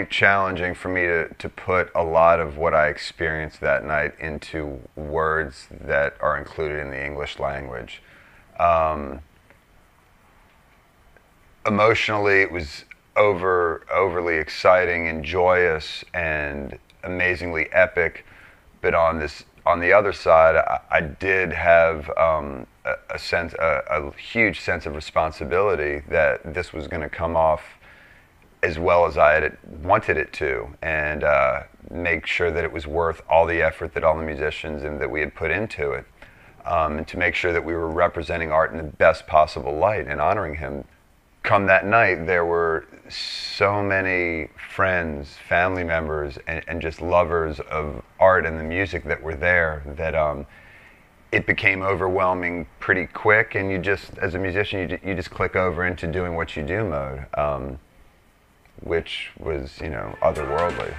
really challenging for me to put a lot of what I experienced that night into words that are included in the English language. Emotionally, it was overly exciting and joyous and amazingly epic, but on the other side, I did have a huge sense of responsibility that this was going to come off as well as I had wanted it to, and make sure that it was worth all the effort that all the musicians and that we had put into it, and to make sure that we were representing Art in the best possible light and honoring him. Come that night, there were so many friends, family members, and just lovers of Art and the music that were there that it became overwhelming pretty quick, and you just, as a musician, you just click over into doing what you do mode, which was, you know, otherworldly.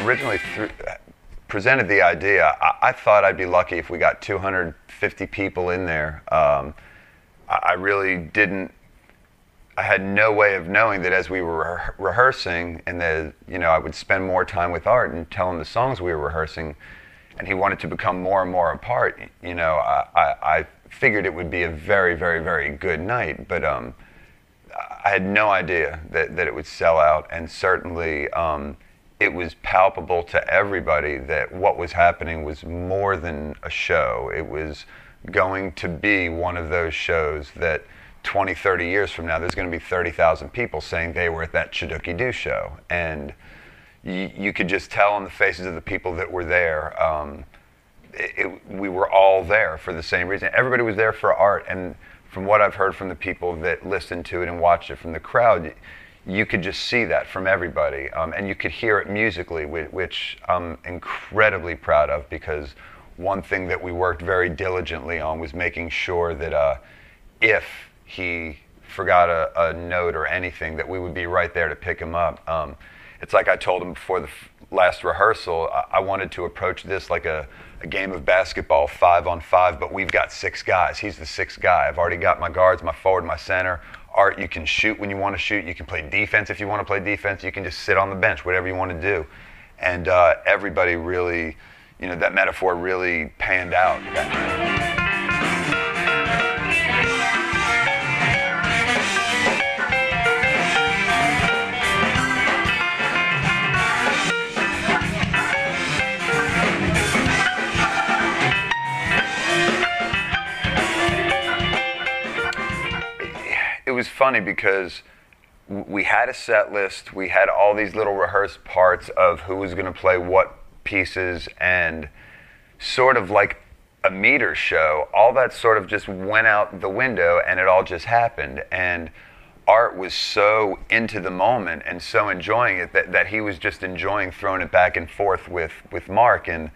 Originally presented the idea, I thought I'd be lucky if we got 250 people in there. I really didn't, I had no way of knowing that as we were rehearsing, and that, you know, I would spend more time with Art and tell him the songs we were rehearsing, and he wanted to become more and more a part. You know, I figured it would be a very good night, but I had no idea that it would sell out, and certainly it was palpable to everybody that what was happening was more than a show. It was going to be one of those shows that 20, 30 years from now, there's going to be 30,000 people saying they were at that Cha Dooky Do show. And you could just tell on the faces of the people that were there, we were all there for the same reason. Everybody was there for Art, and from what I've heard from the people that listened to it and watched it from the crowd, you could just see that from everybody, and you could hear it musically, which I'm incredibly proud of, because one thing that we worked very diligently on was making sure that if he forgot a note or anything, that we would be right there to pick him up. It's like I told him before the last rehearsal, I wanted to approach this like a game of basketball, 5-on-5, but we've got 6 guys. He's the 6th guy. I've already got my guards, my forward, my center. Art, you can shoot when you want to shoot. You can play defense if you want to play defense. You can just sit on the bench, whatever you want to do. And everybody really, you know, that metaphor really panned out that night. It was funny because we had a set list, we had all these little rehearsed parts of who was going to play what pieces, and sort of like a meter show, all that sort of just went out the window, and it all just happened. And Art was so into the moment and so enjoying it that he was just enjoying throwing it back and forth with Mark. And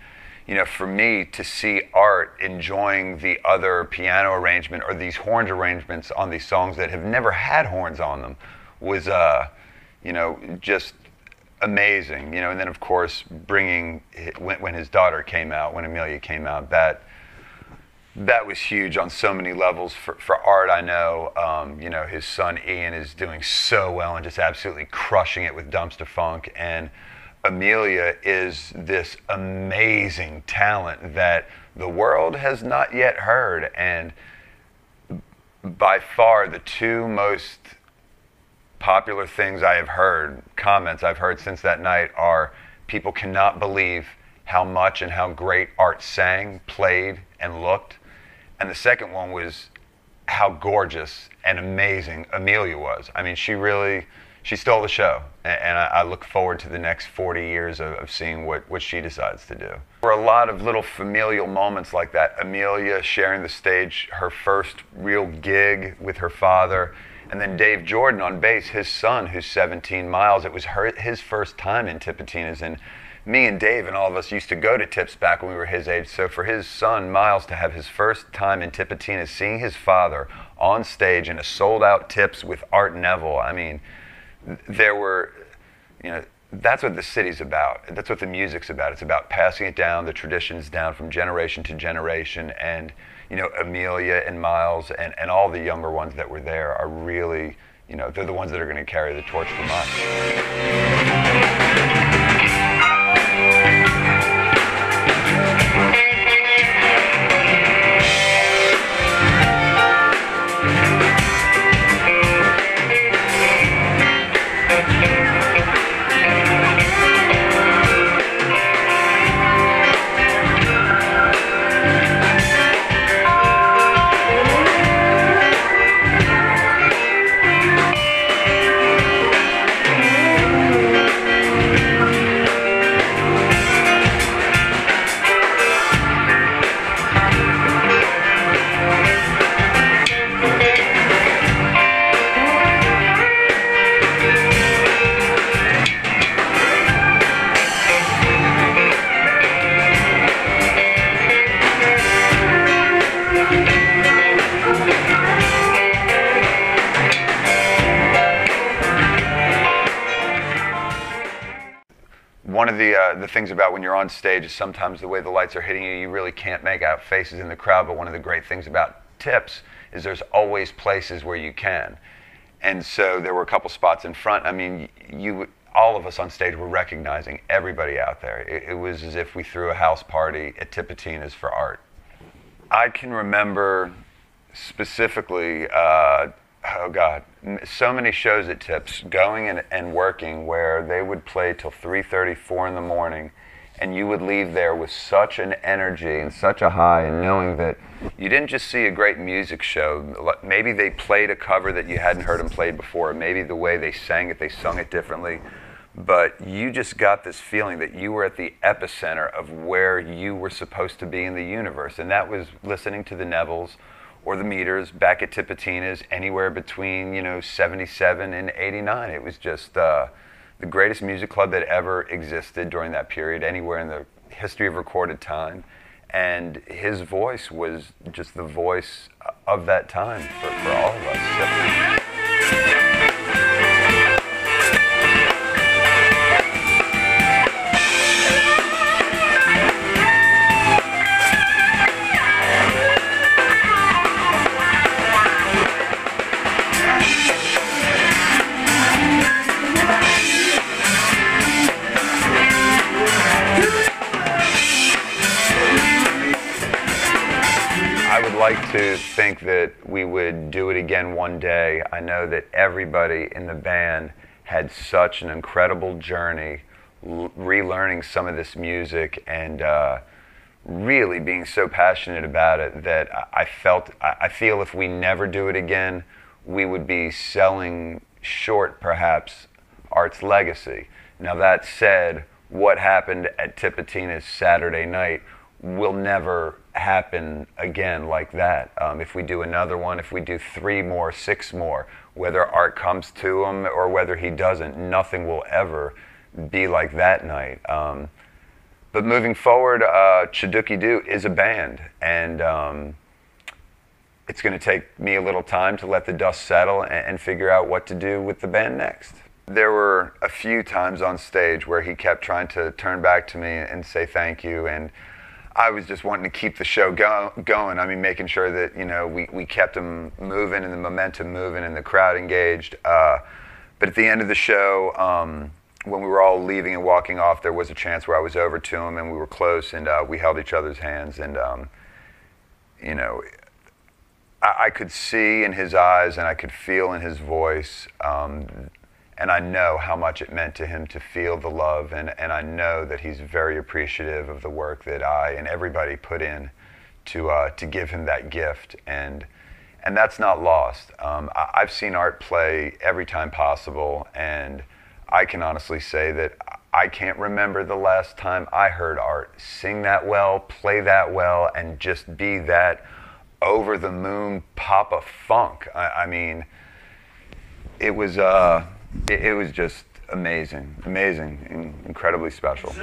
you know, for me to see Art enjoying the other piano arrangement or these horns arrangements on these songs that have never had horns on them was, you know, just amazing. You know, and then of course bringing when his daughter came out, when Amelia came out, that was huge on so many levels for Art. I know, you know, his son Ian is doing so well and just absolutely crushing it with Dumpster Funk, and Amelia is this amazing talent that the world has not yet heard. And by far the 2 most popular things I have heard, comments I've heard since that night, are people cannot believe how much and how great Art sang, played, and looked. And the second one was how gorgeous and amazing Amelia was. I mean, she she stole the show, and I look forward to the next 40 years of seeing what she decides to do. There were a lot of little familial moments like that. Amelia sharing the stage, her first real gig with her father, and then Dave Jordan on bass, his son, who's 17 Miles. It was his first time in Tipitinas, and me and Dave and all of us used to go to Tips back when we were his age. So for his son, Miles, to have his first time in Tipitinas, seeing his father on stage in a sold-out Tips with Art Neville, I mean, there were, that's what the city's about. That's what the music's about. It's about passing it down, the traditions down from generation to generation. And, Amelia and Miles and all the younger ones that were there are really, they're the ones that are going to carry the torch from us. One of the things about when you're on stage is sometimes the way the lights are hitting you, you really can't make out faces in the crowd, but one of the great things about Tips is there's always places where you can. And so there were a couple spots in front. I mean, all of us on stage were recognizing everybody out there. It was as if we threw a house party at Tipitinas for Art. I can remember specifically, oh God, so many shows at Tips, going and working where they would play till 3:30, 4 in the morning, and you would leave there with such an energy and such a high, and knowing that you didn't just see a great music show. Maybe they played a cover that you hadn't heard them play before, maybe the way they sang it, they sung it differently, but you just got this feeling that you were at the epicenter of where you were supposed to be in the universe, and that was listening to the Nevilles or the Meters back at Tipitinas, anywhere between 77 and 89. It was just the greatest music club that ever existed during that period, anywhere in the history of recorded time. And his voice was just the voice of that time for all of us. I like to think that we would do it again one day. I know that everybody in the band had such an incredible journey relearning some of this music and really being so passionate about it that I feel if we never do it again, we would be selling short perhaps Art's legacy. Now that said, what happened at Tipitina's Saturday night will never happen again like that. If we do another one, if we do 3 more, 6 more, whether Art comes to him or whether he doesn't, nothing will ever be like that night. But moving forward, Cha Dooky Do is a band, and it's going to take me a little time to let the dust settle and figure out what to do with the band next. There were a few times on stage where he kept trying to turn back to me and say thank you, and I was just wanting to keep the show going. I mean, making sure that we kept them moving and the momentum moving and the crowd engaged. But at the end of the show, when we were all leaving and walking off, there was a chance where I was over to him and we were close and we held each other's hands. And I could see in his eyes and I could feel in his voice. And I know how much it meant to him to feel the love, and I know that he's very appreciative of the work that I and everybody put in to give him that gift. And and that's not lost. I've seen Art play every time possible, and I can honestly say that I can't remember the last time I heard Art sing that well, play that well, and just be that over the moon pop of funk. I mean, it was just amazing, incredibly special.